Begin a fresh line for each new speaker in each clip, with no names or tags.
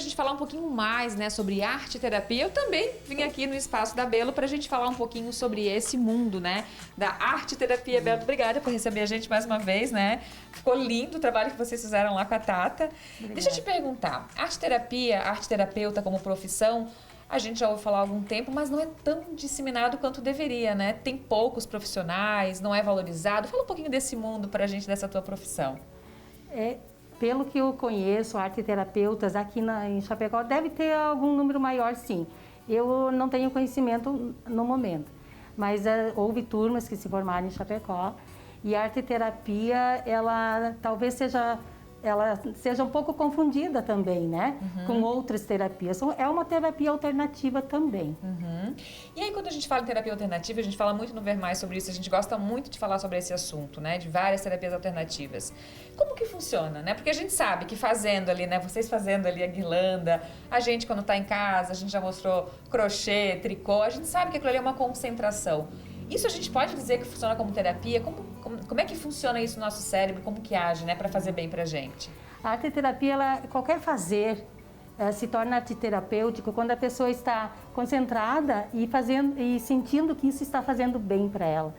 a gente falar um pouquinho mais, né, sobre arte e terapia, eu também vim aqui no Espaço da Belo para a gente falar um pouquinho sobre esse mundo, né, da arte e terapia. Belo, obrigada por receber a gente mais uma vez, né? Ficou lindo o trabalho que vocês fizeram lá com a Tata. Obrigada. Deixa eu te perguntar, arte terapia, arte terapeuta como profissão, a gente já ouviu falar há algum tempo, mas não é tão disseminado quanto deveria, né? Tem poucos profissionais, não é valorizado. Fala um pouquinho desse mundo para a gente, dessa tua profissão.
Pelo que eu conheço, arteterapeutas aqui em Chapecó, deve ter algum número maior, sim. Eu não tenho conhecimento no momento, mas houve turmas que se formaram em Chapecó e a arteterapia, ela talvez seja um pouco confundida também, né? Com outras terapias. É uma terapia alternativa também.
E aí, quando a gente fala em terapia alternativa, a gente fala muito no Ver Mais sobre isso, a gente gosta muito de falar sobre esse assunto, né? De várias terapias alternativas. Como que funciona, né? Porque a gente sabe que fazendo ali, né? Vocês fazendo ali a guirlanda, a gente quando tá em casa, a gente já mostrou crochê, tricô, a gente sabe que aquilo ali é uma concentração. Isso a gente pode dizer que funciona como terapia? Como é que funciona isso no nosso cérebro? Como que age, né, para fazer bem pra gente?
A arteterapia, qualquer fazer, se torna arteterapêutico quando a pessoa está concentrada e sentindo que isso está fazendo bem para ela.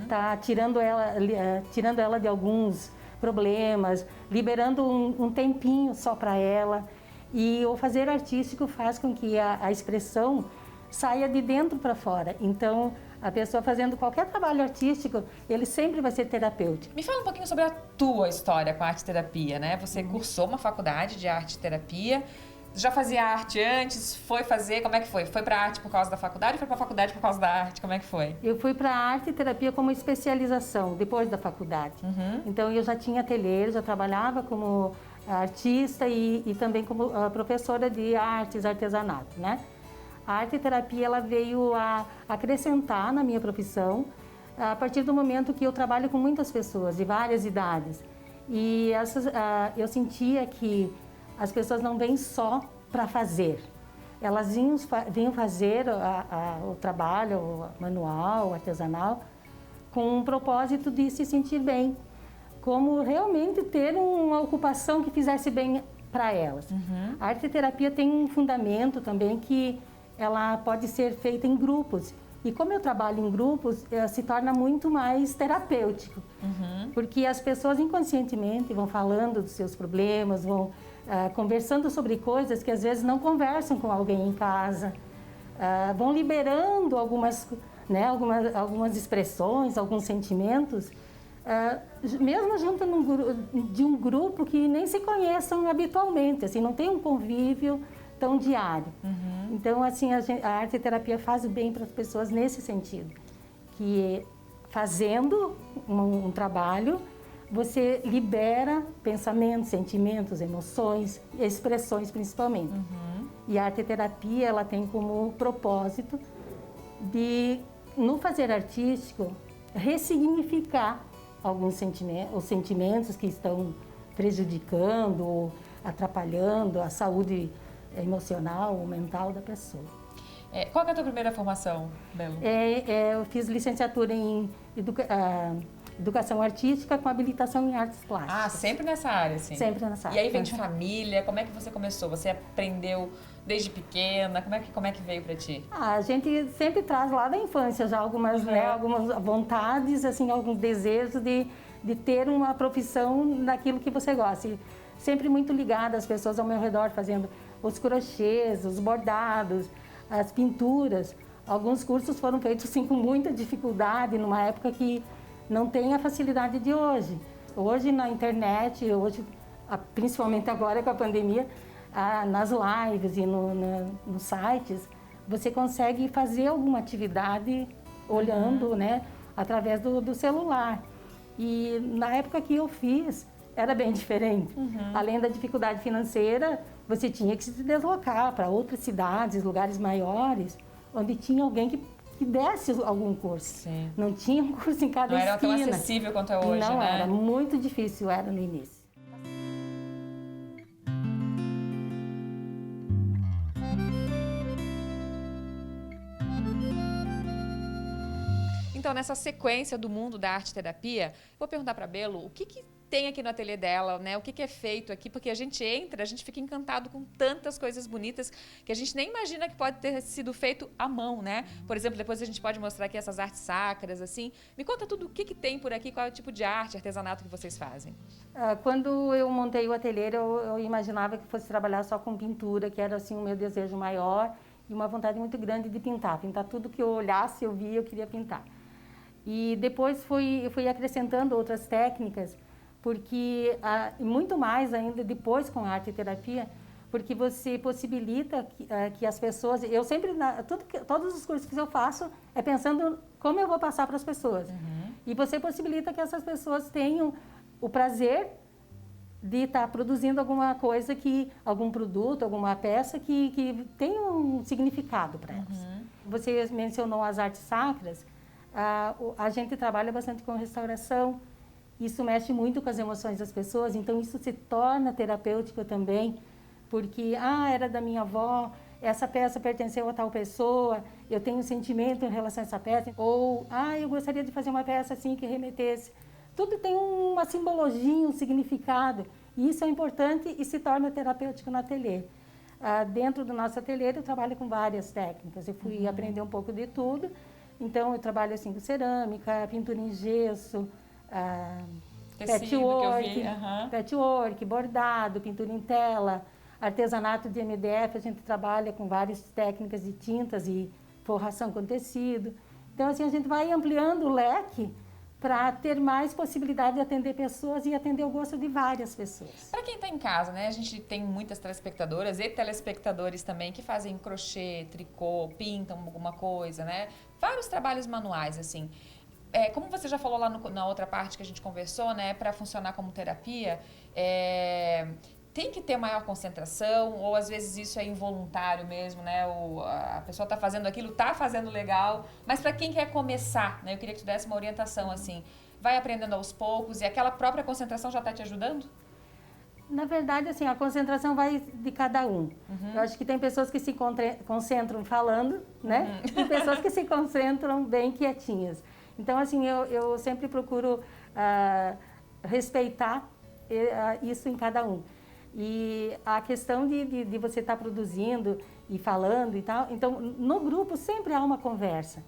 Está tirando ela de alguns problemas, liberando um tempinho só para ela. E o fazer artístico faz com que a expressão saia de dentro para fora. Então, a pessoa fazendo qualquer trabalho artístico, ele sempre vai ser terapêutico.
Me fala um pouquinho sobre a tua história com a arte-terapia, né? Você cursou uma faculdade de arte-terapia, já fazia arte antes, foi fazer, como é que foi? Foi para arte por causa da faculdade ou foi para a faculdade por causa da arte? Como é que foi?
Eu fui para arte-terapia como especialização, depois da faculdade. Então, eu já tinha ateliê, já trabalhava como artista e também como professora de artes, artesanato, né? A arte-terapia ela veio a acrescentar na minha profissão a partir do momento que eu trabalho com muitas pessoas de várias idades. E eu sentia que as pessoas não vêm só para fazer. Elas vinham fazer o trabalho, o manual, o artesanal, com um propósito de se sentir bem. Como realmente ter uma ocupação que fizesse bem para elas. A arte-terapia tem um fundamento também que ela pode ser feita em grupos. E como eu trabalho em grupos, se torna muito mais terapêutico. Porque as pessoas inconscientemente vão falando dos seus problemas, vão conversando sobre coisas que às vezes não conversam com alguém em casa. Vão liberando algumas expressões, alguns sentimentos, mesmo junto de um grupo que nem se conheçam habitualmente, assim, não tem um convívio tão diário. Então, assim, a arte-terapia faz bem para as pessoas nesse sentido, que fazendo um trabalho, você libera pensamentos, sentimentos, emoções, expressões principalmente. E a arte-terapia, ela tem como propósito de, no fazer artístico, ressignificar alguns os sentimentos que estão prejudicando ou atrapalhando a saúde emocional ou mental da pessoa.
Qual que é a tua primeira formação, Belo?
Eu fiz licenciatura em Educação Artística com habilitação em Artes Plásticas.
Ah, sempre nessa área, sim?
Sempre nessa área.
E aí vem de família, como é que você começou? Você aprendeu desde pequena? Como é que veio pra ti?
A gente sempre traz lá da infância já algumas vontades, assim, alguns desejos de ter uma profissão naquilo que você gosta. E sempre muito ligada às pessoas ao meu redor, fazendo os crochês, os bordados, as pinturas. Alguns cursos foram feitos assim, com muita dificuldade, numa época que não tem a facilidade de hoje. Hoje na internet, principalmente agora com a pandemia, nas lives e nos sites, você consegue fazer alguma atividade olhando, né, através do celular. E na época que eu fiz, era bem diferente. Além da dificuldade financeira, você tinha que se deslocar para outras cidades, lugares maiores, onde tinha alguém que desse algum curso.
Sim.
Não tinha um curso em cada esquina.
Não era tão acessível quanto é hoje,
não,
né?
Era muito difícil, era no início.
Então, nessa sequência do mundo da arte-terapia, vou perguntar para Belo o que tem aqui no ateliê dela, né? O que é feito aqui, porque a gente entra, a gente fica encantado com tantas coisas bonitas que a gente nem imagina que pode ter sido feito à mão, né? Por exemplo, depois a gente pode mostrar aqui essas artes sacras, assim. Me conta tudo o que tem por aqui, qual é o tipo de arte, artesanato que vocês fazem.
Quando eu montei o ateliê, eu imaginava que fosse trabalhar só com pintura, que era assim o meu desejo maior e uma vontade muito grande de pintar. Pintar tudo que eu olhasse, eu via, eu queria pintar. E depois eu fui acrescentando outras técnicas, porque muito mais ainda depois com a arte terapia, porque você possibilita que as pessoas... Eu sempre, todos os cursos que eu faço é pensando como eu vou passar para as pessoas. E você possibilita que essas pessoas tenham o prazer de estar produzindo alguma coisa, algum produto, alguma peça que tenha um significado para elas. Você mencionou as artes sacras. A gente trabalha bastante com restauração. Isso mexe muito com as emoções das pessoas, então isso se torna terapêutico também, porque, era da minha avó, essa peça pertenceu a tal pessoa, eu tenho um sentimento em relação a essa peça, ou, eu gostaria de fazer uma peça assim que remetesse. Tudo tem uma simbologia, um significado, e isso é importante e se torna terapêutico no ateliê. Dentro do nosso ateliê eu trabalho com várias técnicas, eu fui aprender um pouco de tudo, então eu trabalho assim com cerâmica, pintura em gesso, patchwork, bordado, pintura em tela, artesanato de MDF, a gente trabalha com várias técnicas de tintas e forração com tecido. Então, assim, a gente vai ampliando o leque para ter mais possibilidade de atender pessoas e atender o gosto de várias pessoas.
Para quem está em casa, né, a gente tem muitas telespectadoras e telespectadores também que fazem crochê, tricô, pintam alguma coisa, né? Vários trabalhos manuais, assim. Como você já falou lá na outra parte que a gente conversou, né, para funcionar como terapia, tem que ter maior concentração, ou às vezes isso é involuntário mesmo, né? A pessoa está fazendo aquilo, está fazendo legal, mas para quem quer começar, né, eu queria que tu desse uma orientação assim, vai aprendendo aos poucos e aquela própria concentração já está te ajudando?
Na verdade, assim, a concentração vai de cada um. Eu acho que tem pessoas que se concentram falando, né? E pessoas que se concentram bem quietinhas. Então, assim, eu sempre procuro respeitar isso em cada um. E a questão de você estar produzindo e falando e tal, então, no grupo sempre há uma conversa.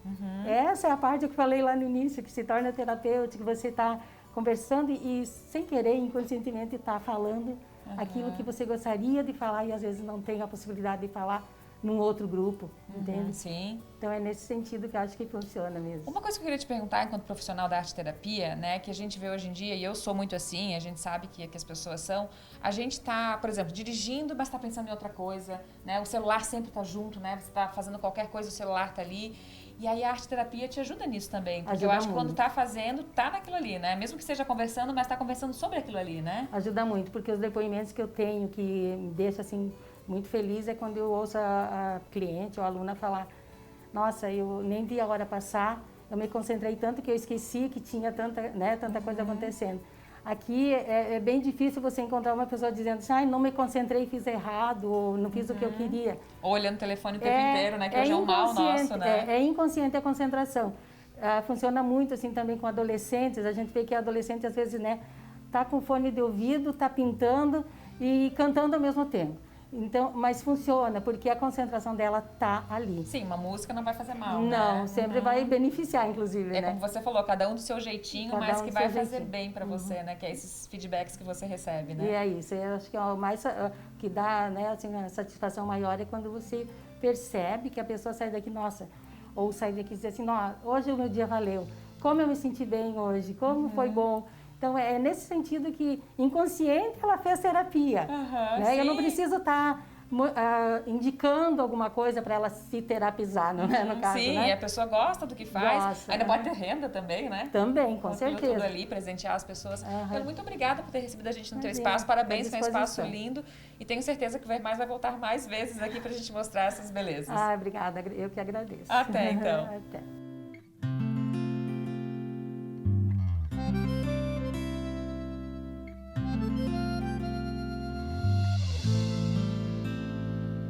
Essa é a parte que eu falei lá no início, que se torna terapêutica, que você está conversando e sem querer, inconscientemente, está falando aquilo que você gostaria de falar e às vezes não tem a possibilidade de falar num outro grupo, entende?
Sim.
Então é nesse sentido que eu acho que funciona mesmo.
Uma coisa que eu queria te perguntar, enquanto profissional da arte-terapia, né, que a gente vê hoje em dia, e eu sou muito assim, a gente sabe que as pessoas são, a gente está, por exemplo, dirigindo, mas está pensando em outra coisa, né? O celular sempre está junto, né? Você está fazendo qualquer coisa, o celular está ali. E aí a arte-terapia te ajuda nisso também, porque eu acho que quando está fazendo, está naquilo ali, né? Mesmo que esteja conversando, mas está conversando sobre aquilo ali, né?
Ajuda muito, porque os depoimentos que eu tenho, que me deixam assim muito feliz, é quando eu ouço a cliente ou a aluna falar: nossa, eu nem vi a hora passar, eu me concentrei tanto que eu esqueci que tinha tanta coisa acontecendo. Aqui é bem difícil você encontrar uma pessoa dizendo assim: não me concentrei, fiz errado, ou não fiz o que eu queria.
Ou olhando o telefone o tempo inteiro, né? Que hoje é um mal nosso, né?
É inconsciente a concentração. Funciona muito assim também com adolescentes. A gente vê que adolescente às vezes, né, tá com fone de ouvido, tá pintando e cantando ao mesmo tempo. Então, mas funciona, porque a concentração dela tá ali.
Sim, uma música não vai fazer mal,
não,
né?
sempre vai beneficiar, inclusive, né?
Como você falou, cada um do seu jeitinho, mas que vai fazer bem para você, né? Que é esses feedbacks que você recebe, né?
E é isso, eu acho que é o mais que dá, né, assim, a satisfação maior é quando você percebe que a pessoa sai daqui, nossa, ou sai daqui e diz assim: hoje o meu dia valeu, como eu me senti bem hoje, como foi bom. Então, é nesse sentido que, inconsciente, ela fez terapia. Né? Eu não preciso estar indicando alguma coisa para ela se terapizar, no caso.
Sim,
né?
E a pessoa gosta do que faz.
Gosta,
ainda pode ter renda também, né?
Também, com certeza.
Tudo ali, presentear as pessoas. Então, muito obrigada por ter recebido a gente no teu espaço. Parabéns, foi um espaço lindo. E tenho certeza que o Ver Mais vai voltar mais vezes aqui para a gente mostrar essas belezas.
Obrigada. Eu que agradeço.
Até, então.
Até.